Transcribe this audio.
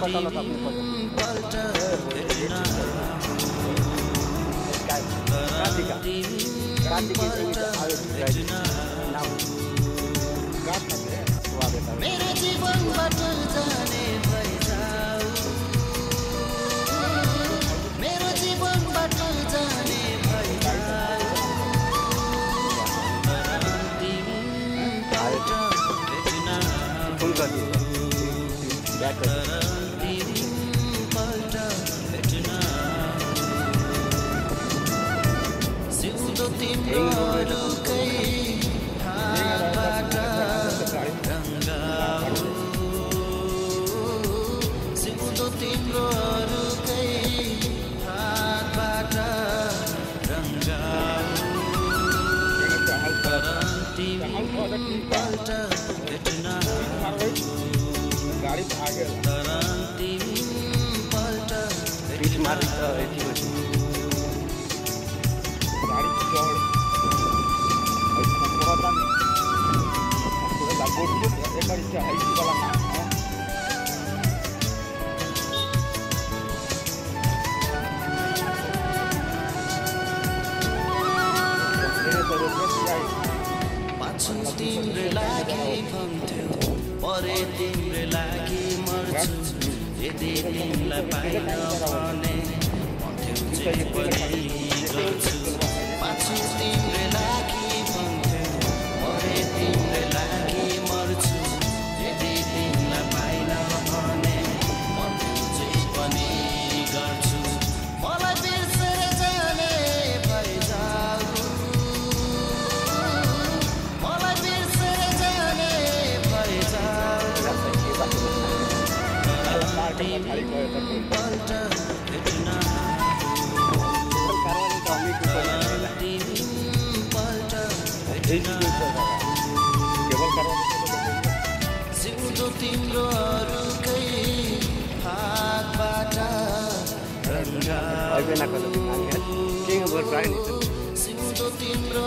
तल सक्नु पर्छ मेरो जीवनबाट जाने भइजाऊ मेरो जीवनबाट जाने भइजाऊ तिमीबाट भेट्न तिमीबाट भेट्न सिउँदो तिम्रो अरूकै हातबाट रङ्गाऊ सिउँदो तिम्रो अरूकै हातबाट रङ्गाऊ तिमीबाट भेट्न गाडी भाग्यो तिमीबाट गाडी चढ पाछु तिम्रो लागि भन्थ्यो परे तिम्रो लागि मर्छु यदि तिमीलाई पाइन भने भन्थ्यो जे पनि गर्छु पाछु तिम्रो लागि भन्थ्यो परे तिम्रो लागि मर्छु यदि तिमीलाई पाइन भने भन्थ्यो जे पनि गर्छु मलाई बिर्सेर जाने भइजाऊ मलाई बिर्सेर जाने भइजाऊ तिमीबाट भेट्न तिमीबाट भेट्न सिउँदो तिम्रो अरूकै हातबाट रङ्गाऊ सिउँदो तिम्रो